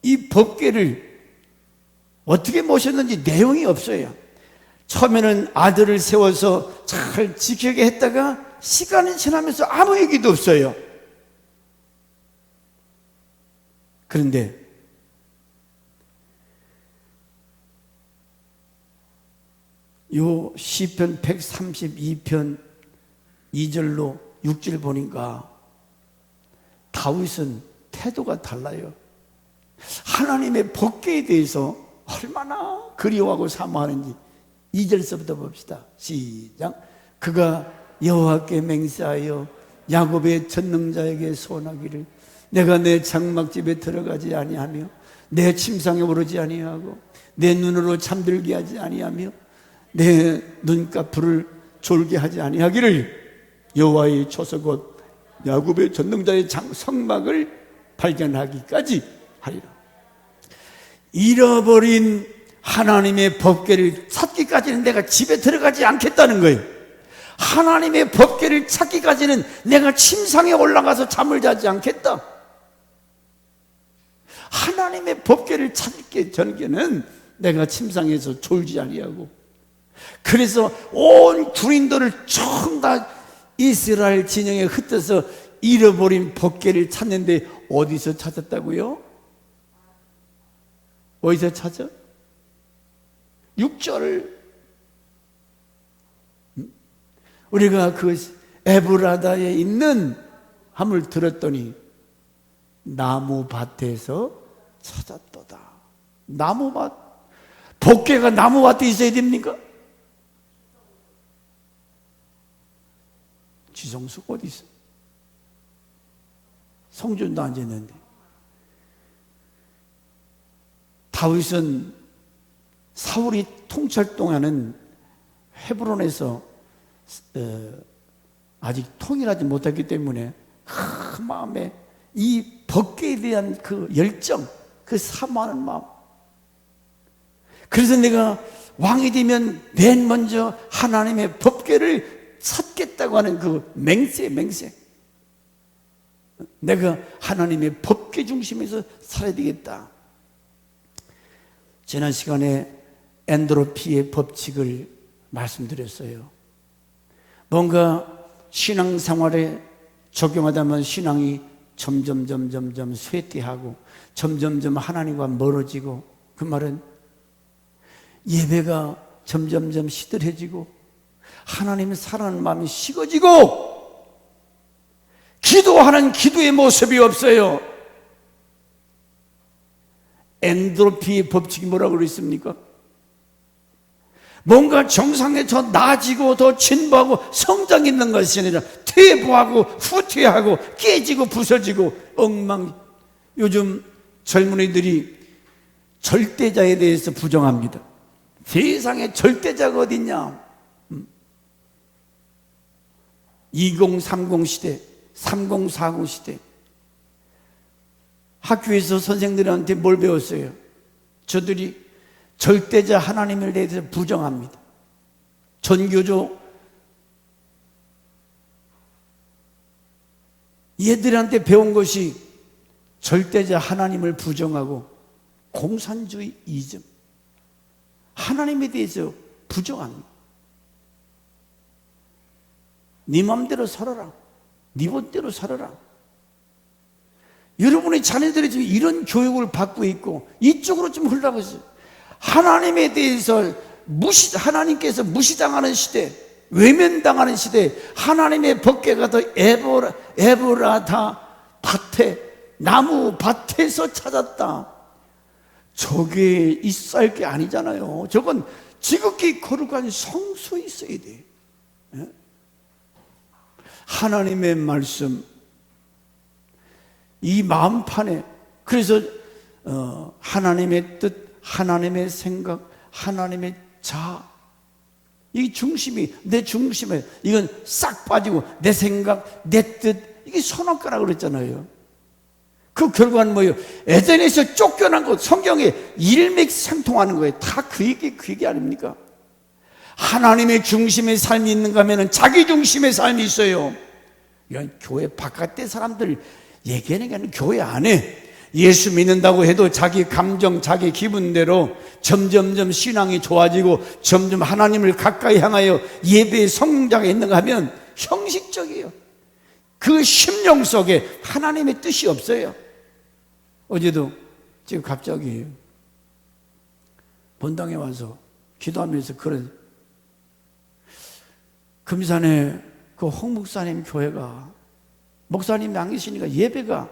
이 법궤를 어떻게 모셨는지 내용이 없어요. 처음에는 아들을 세워서 잘 지키게 했다가 시간이 지나면서 아무 얘기도 없어요. 그런데 요 시편 132편 2절로 6절 보니까 다윗은 태도가 달라요. 하나님의 법궤에 대해서 얼마나 그리워하고 사모하는지 2절서부터 봅시다. 시작. 그가 여호와께 맹세하여 야곱의 전능자에게 소원하기를 내가 내 장막집에 들어가지 아니하며 내 침상에 오르지 아니하고 내 눈으로 잠들게 하지 아니하며 내 눈꺼풀을 졸게 하지 아니하기를 여호와의 초서 곧 야곱의 전능자의 성막을 발견하기까지 하리라. 잃어버린 하나님의 법궤를 찾기까지는 내가 집에 들어가지 않겠다는 거예요. 하나님의 법궤를 찾기까지는 내가 침상에 올라가서 잠을 자지 않겠다. 하나님의 법궤를 찾기 전에는 내가 침상에서 졸지 아니하고, 그래서 온 군인들을 총 다 이스라엘 진영에 흩어서 잃어버린 법궤를 찾는데 어디서 찾았다고요? 어디서 찾아? 6절. 우리가 그 에브라다에 있는 함을 들었더니 나무밭에서 찾았도다. 나무밭. 법궤가 나무밭에 있어야 됩니까? 지성수가 어디 있어? 성전도 앉아있는데. 다윗은 사울이 통찰동하는 헤브론에서 아직 통일하지 못했기 때문에 큰 마음에 이 법궤에 대한 그 열정, 그 사모하는 마음. 그래서 내가 왕이 되면 맨 먼저 하나님의 법궤를 찾겠다고 하는 그 맹세. 내가 하나님의 법궤 중심에서 살아야 되겠다. 지난 시간에 엔도로피의 법칙을 말씀드렸어요. 뭔가 신앙생활에 적용하다 보면 신앙이 점점 쇠퇴하고 점점 하나님과 멀어지고, 그 말은 예배가 점점 시들해지고 하나님을 사랑하는 마음이 식어지고 기도하는 기도의 모습이 없어요. 엔도로피의 법칙이 뭐라고 그랬습니까? 뭔가 정상에 더 나아지고 더 진보하고 성장 있는 것이 아니라 퇴보하고 후퇴하고 깨지고 부서지고 엉망. 요즘 젊은이들이 절대자에 대해서 부정합니다. 세상에 절대자가 어딨냐? 2030 시대, 3040 시대. 학교에서 선생들한테 뭘 배웠어요? 저들이 절대자 하나님에 대해서 부정합니다. 전교조 얘들한테 배운 것이 절대자 하나님을 부정하고 공산주의 이즘, 하나님에 대해서 부정합니다. 네 맘대로 살아라. 네 멋대로 살아라. 여러분의 자녀들이 지금 이런 교육을 받고 있고 이쪽으로 좀 흘러가고 있어요. 하나님에 대해서 하나님께서 무시당하는 시대, 외면당하는 시대, 하나님의 법궤가 더 에브라다 밭에, 나무 밭에서 찾았다. 저게 있을 게 아니잖아요. 저건 지극히 거룩한 성소에 있어야 돼. 하나님의 말씀, 이 마음판에, 그래서 하나님의 뜻, 하나님의 생각, 하나님의 자아, 이 중심이, 내 중심에 이건 싹 빠지고 내 생각, 내 뜻, 이게 선악과라고 그랬잖아요. 그 결과는 뭐예요? 에덴에서 쫓겨난 것, 성경에 일맥상통하는 거예요. 다 그 얘기 아닙니까? 하나님의 중심의 삶이 있는가 하면 자기 중심의 삶이 있어요. 이건 교회 바깥의 사람들 얘기하는 게 아니라 교회 안에 예수 믿는다고 해도 자기 감정, 자기 기분대로 점점점 신앙이 좋아지고 점점 하나님을 가까이 향하여 예배의 성장이 있는가 하면 형식적이에요. 그 심령 속에 하나님의 뜻이 없어요. 어제도 지금 갑자기 본당에 와서 기도하면서 그런 금산에 그 홍 목사님 교회가 목사님이 안 계시니까 예배가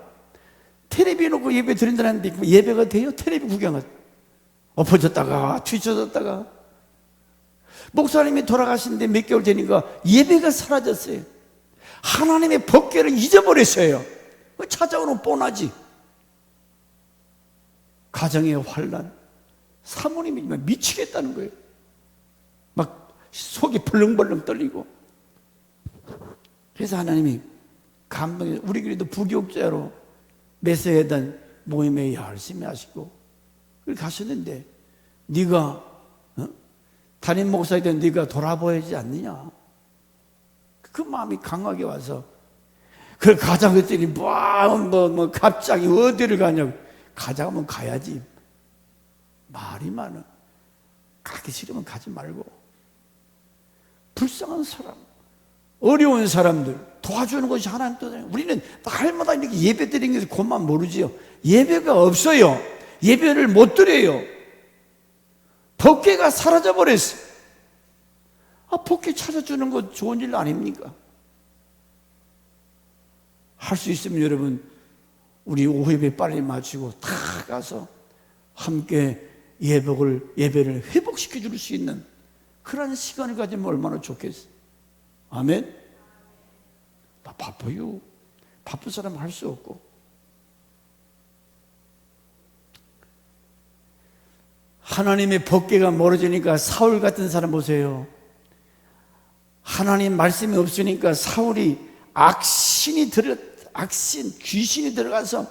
텔레비 놓고 예배 드린다는데 예배가 돼요? 텔레비 구경을 엎어졌다가 뒤쳐졌다가 목사님이 돌아가신데 몇 개월 되니까 예배가 사라졌어요. 하나님의 법궤를 잊어버렸어요. 찾아오는 뻔하지. 가정의 환난, 사모님이 미치겠다는 거예요. 막 속이 벌렁벌렁 떨리고. 그래서 하나님이 감동해서 우리 교회도 부교육자로 메세에단 모임에 열심히 하시고 그렇게 가셨는데 네가 담임 목사에 대한 네가 돌아보야지 않느냐. 그 마음이 강하게 와서 그걸 가자고 했더니 뭐 갑자기 어디를 가냐고. 가자고 하면 가야지. 말이 많아. 가기 싫으면 가지 말고. 불쌍한 사람, 어려운 사람들 도와주는 것이 하나님 뜻이에요. 우리는 날마다 이렇게 예배 드리는 게 그것만 모르지요. 예배가 없어요. 예배를 못 드려요. 법궤가 사라져버렸어요. 법궤 찾아주는 거 좋은 일 아닙니까? 할 수 있으면 여러분 우리 오후 예배 빨리 마치고 다 가서 함께 예배를 회복시켜 줄 수 있는 그런 시간을 가지면 얼마나 좋겠어요. 아멘? 나 바빠요. 바쁜 사람은 할 수 없고. 하나님의 법궤가 멀어지니까 사울 같은 사람 보세요. 하나님 말씀이 없으니까 사울이 귀신이 들어가서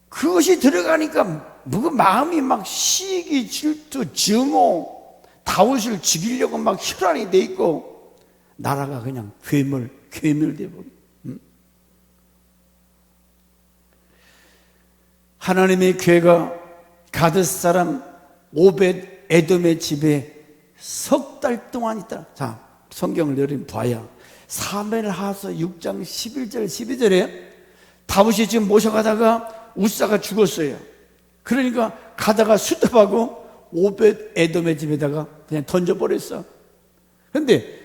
그것이 들어가니까 마음이 막 시기, 질투, 증오, 다윗을 죽이려고 막 혈안이 돼 있고 나라가 그냥 괴물돼 버려. 하나님의 괴가 가드 사람 오벳 에돔의 집에 석 달 동안 있다. 자, 성경을 여러분 봐야 사무엘하서 6장 11절 12절에 다윗이 지금 모셔가다가 우사가 죽었어요. 그러니까 가다가 수첩하고 오벳 에돔의 집에다가 그냥 던져버렸어. 그런데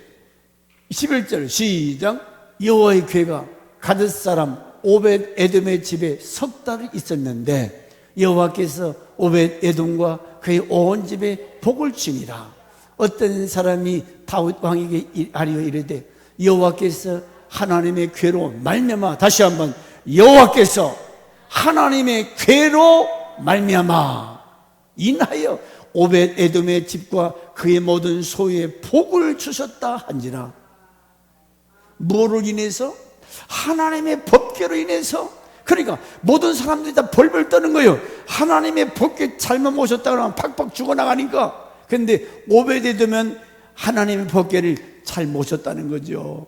11절 시작. 여호와의 괴가 가드 사람 오벳 에돔의 집에 석 달을 있었는데 여호와께서 오벳 에돔과 그의 온 집에 복을 주니라. 어떤 사람이 다윗 왕에게 아뢰어 이르되 여호와께서 하나님의 괴로 말미암아, 다시 한번 여호와께서 하나님의 괴로 말미암아 인하여 오벳 에돔의 집과 그의 모든 소유에 복을 주셨다 한지라. 뭐로 인해서? 하나님의 법궤로 인해서. 그러니까 모든 사람들이 다 벌벌 떠는 거예요. 하나님의 법궤 잘못 모셨다 그러면 팍팍 죽어나가니까. 근데 오벳에 두면 하나님의 법궤를 잘 모셨다는 거죠.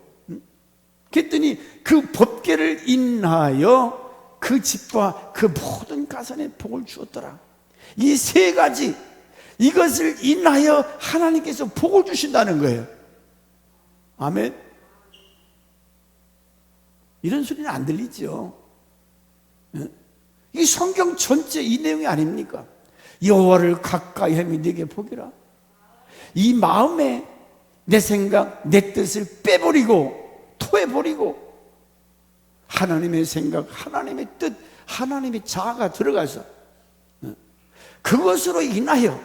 그랬더니 그 법궤를 인하여 그 집과 그 모든 가산에 복을 주었더라. 이 세 가지, 이것을 인하여 하나님께서 복을 주신다는 거예요. 아멘. 이런 소리는 안 들리죠. 이 성경 전체 이 내용이 아닙니까? 여호와를 가까이 하면 네게 복이라. 이 마음에 내 생각, 내 뜻을 빼버리고 토해버리고 하나님의 생각, 하나님의 뜻, 하나님의 자아가 들어가서 그것으로 인하여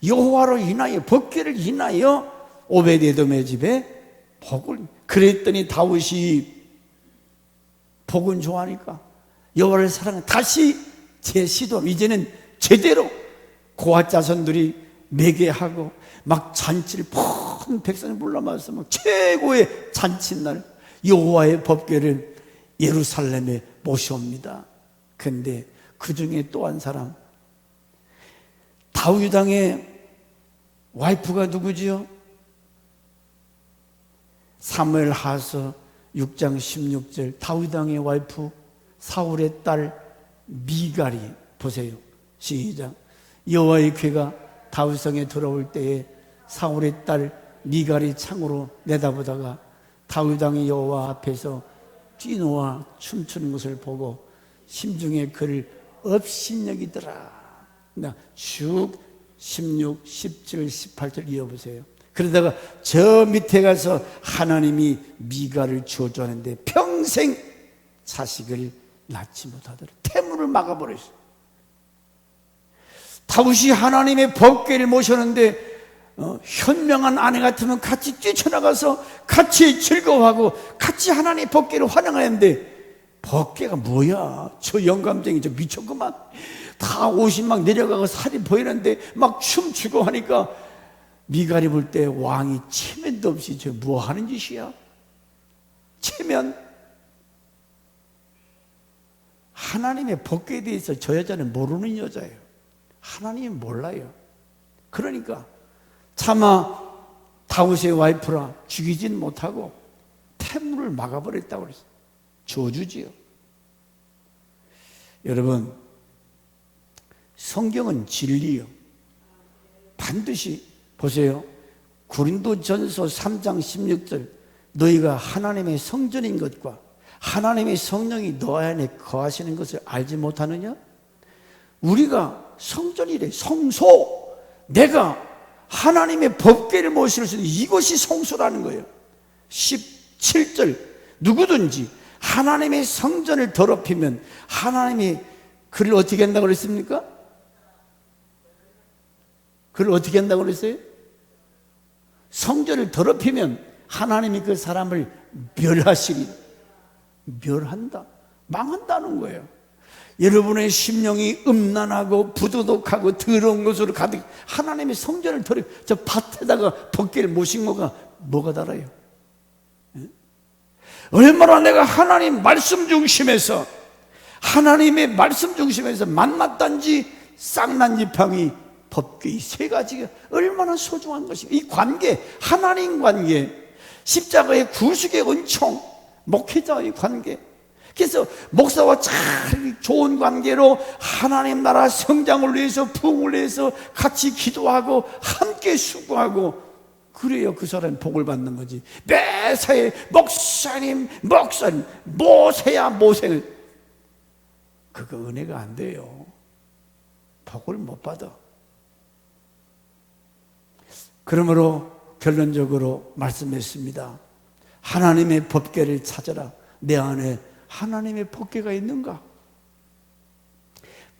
여호와로 인하여 법궤를 인하여 오벳에돔의 집에 복을, 그랬더니 다윗이 복은 좋아하니까 여호와를 사랑해 다시 재시도, 이제는 제대로 고아 자손들이 매개하고 막 잔치를 큰 백성을 불러모아서 막 최고의 잔칫날 여호와의 법궤를 예루살렘에 모셔옵니다. 그런데 그 중에 또 한 사람, 다윗 왕의 와이프가 누구지요? 사무엘하서 6장 16절, 다윗 왕의 와이프 사울의 딸 미갈이, 보세요. 시작. 여호와의 궤가 다윗성에 들어올 때에 사울의 딸 미갈이 창으로 내다보다가 다윗 왕이 여호와 앞에서 뛰노아 춤추는 것을 보고 심중에 그를 업신여기더라. 쭉 16, 17, 18절 이어보세요. 그러다가 저 밑에 가서 하나님이 미갈을 저주하는데 평생 자식을 낳지 못하더라. 태문을 막아버렸어요. 다윗이 하나님의 법궤를 모셨는데 현명한 아내 같으면 같이 뛰쳐나가서 같이 즐거워하고 같이 하나님의 법궤를 환영하는데, 법궤가 뭐야? 저 영감쟁이 저 미쳤구만. 다 옷이 막 내려가고 살이 보이는데 막 춤추고 하니까 미갈이 볼 때 왕이 체면도 없이 저 뭐 하는 짓이야? 체면. 하나님의 법궤에 대해서 저 여자는 모르는 여자예요. 하나님이 몰라요. 그러니까 차마 다윗의 와이프라 죽이진 못하고 태문을 막아버렸다고 그랬어요. 저주지요. 여러분, 성경은 진리요. 반드시 보세요. 고린도전서 3장 16절, 너희가 하나님의 성전인 것과 하나님의 성령이 너 안에 거하시는 것을 알지 못하느냐? 우리가 성전이래. 성소. 내가 하나님의 법궤를 모실 수 있는 이것이 성소라는 거예요. 17절, 누구든지 하나님의 성전을 더럽히면 하나님이 그를 어떻게 한다고 그랬습니까? 그를 어떻게 한다고 그랬어요? 성전을 더럽히면 하나님이 그 사람을 멸하시리. 멸한다, 망한다는 거예요. 여러분의 심령이 음란하고 부도덕하고 더러운 것으로 가득, 하나님의 성전을 더럽, 저 밭에다가 법궤를 모신 뭐가 달아요? 얼마나 내가 하나님 말씀 중심에서, 하나님의 말씀 중심에서 만났단지 쌍난 지팡이 법궤, 이 세 가지가 얼마나 소중한 것인가. 이 관계, 하나님 관계, 십자가의 구속의 은총, 목회자의 관계. 그래서 목사와 잘 좋은 관계로 하나님 나라 성장을 위해서, 부흥을 위해서 같이 기도하고 함께 수고하고, 그래야 그 사람이 복을 받는 거지. 매사에 목사님 모세야 모세, 그거 은혜가 안 돼요. 복을 못 받아. 그러므로 결론적으로 말씀했습니다. 하나님의 법궤를 찾아라. 내 안에 하나님의 법궤가 있는가?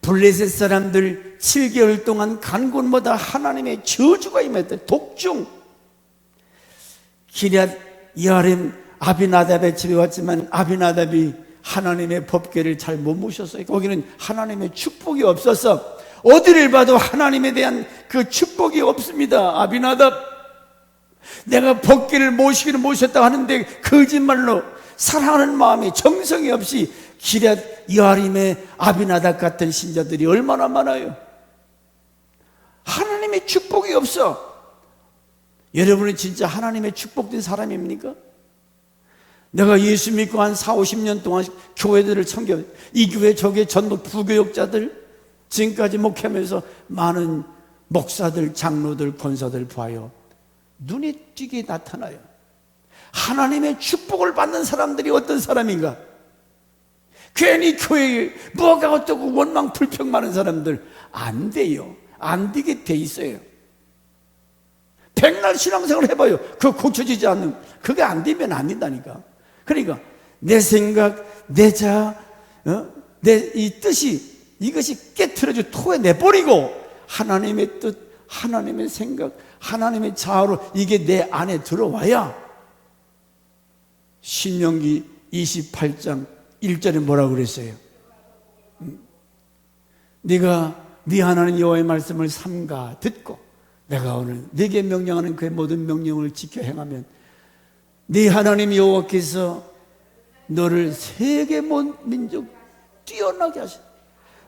블레셋 사람들 7개월 동안 간 곳마다 하나님의 저주가 임했다. 독중. 기럇 여아림 아비나답의 집에 왔지만 아비나답이 하나님의 법궤를 잘 못 모셨어요. 거기는 하나님의 축복이 없어서 어디를 봐도 하나님에 대한 그 축복이 없습니다. 아비나답, 내가 법궤를 모시기를 모셨다고 하는데 거짓말로 사랑하는 마음이 정성이 없이 기럇 여아림의 아비나답 같은 신자들이 얼마나 많아요. 하나님의 축복이 없어. 여러분은 진짜 하나님의 축복된 사람입니까? 내가 예수 믿고 한 4, 50년 동안 교회들을 섬겨, 이 교회 저 교회 전부 부교역자들, 지금까지 목회하면서 많은 목사들, 장로들, 권사들 봐요. 눈에 띄게 나타나요. 하나님의 축복을 받는 사람들이 어떤 사람인가? 괜히 교회에 뭐가 어쩌고 원망 불평 많은 사람들 안 돼요. 안 되게 돼 있어요. 백날 신앙생활 해봐요. 그거 고쳐지지 않는, 그게 안 되면 안 된다니까. 그러니까 내 생각, 내 자아, 내 이 뜻이, 이것이 깨트려져 토해내버리고 하나님의 뜻, 하나님의 생각, 하나님의 자아로 이게 내 안에 들어와야 신명기 28장 1절에 뭐라고 그랬어요? 네가 네 하나님 여호와의 말씀을 삼가 듣고 내가 오늘 네게 명령하는 그 모든 명령을 지켜 행하면 네 하나님 여호와께서 너를 세계 민족 뛰어나게 하시다.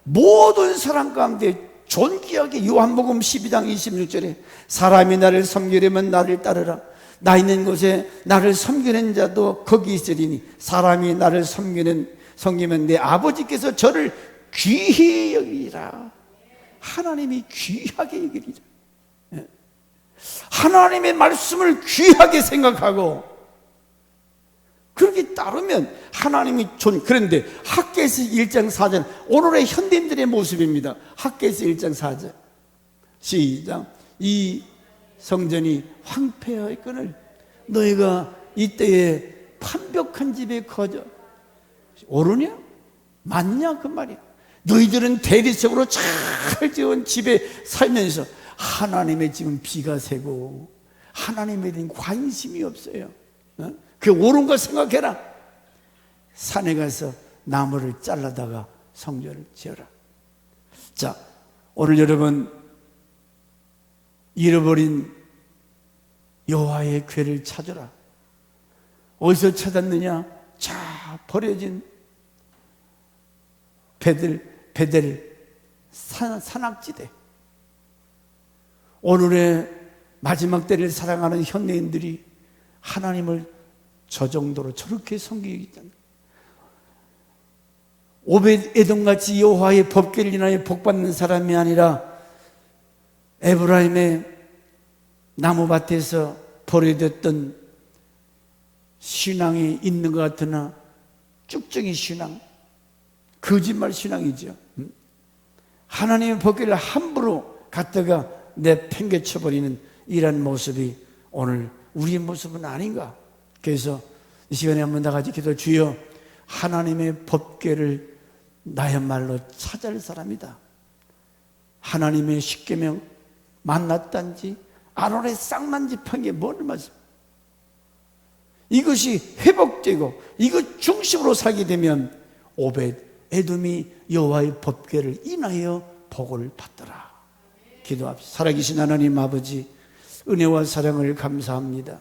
모든 사람 가운데 존귀하게 요한복음 12장 26절에 사람이 나를 섬기려면 나를 따르라. 나 있는 곳에 나를 섬기는 자도 거기 있으리니 사람이 나를 섬기면 내 아버지께서 저를 귀히 여기리라. 하나님이 귀하게 여기리라. 하나님의 말씀을 귀하게 생각하고 그렇게 따르면 하나님이 그런데 학개서 1장 4절 오늘의 현대인들의 모습입니다. 학개서 1장 4절 시작. 이 성전이 황폐하였거늘 너희가 이때에 판벽한 집에 거저 옳으냐? 맞냐? 그 말이야. 너희들은 대리석으로 잘 지은 집에 살면서 하나님의 지금 비가 새고 하나님에 대한 관심이 없어요. 그게 옳은 거 생각해라. 산에 가서 나무를 잘라다가 성전을 지어라. 자, 오늘 여러분 잃어버린 여호와의 궤를 찾으라. 어디서 찾았느냐? 자, 버려진 베델 산악지대. 오늘의 마지막 때를 사랑하는 현대인들이 하나님을 저 정도로 저렇게 섬기기 때문에 오벳에돔같이 여호와의 법궤를 인하여 복받는 사람이 아니라 에브라임의 나무밭에서 버려졌던 신앙이 있는 것 같으나 쭉쭉이 신앙, 거짓말 신앙이죠. 하나님의 법궤를 함부로 갖다가 내팽개쳐버리는 이런 모습이 오늘 우리의 모습은 아닌가. 그래서 이 시간에 한번 다 같이 기도. 주여, 하나님의 법궤를 나야말로 찾을 사람이다. 하나님의 십계명 만났단지 아론의 쌍난 집한 게 뭘 말씀? 이것이 회복되고 이것 중심으로 살게 되면 오벳에돔이 여호와의 법궤를 인하여 복을 받더라. 기도합시다. 살아계신 하나님 아버지, 은혜와 사랑을 감사합니다.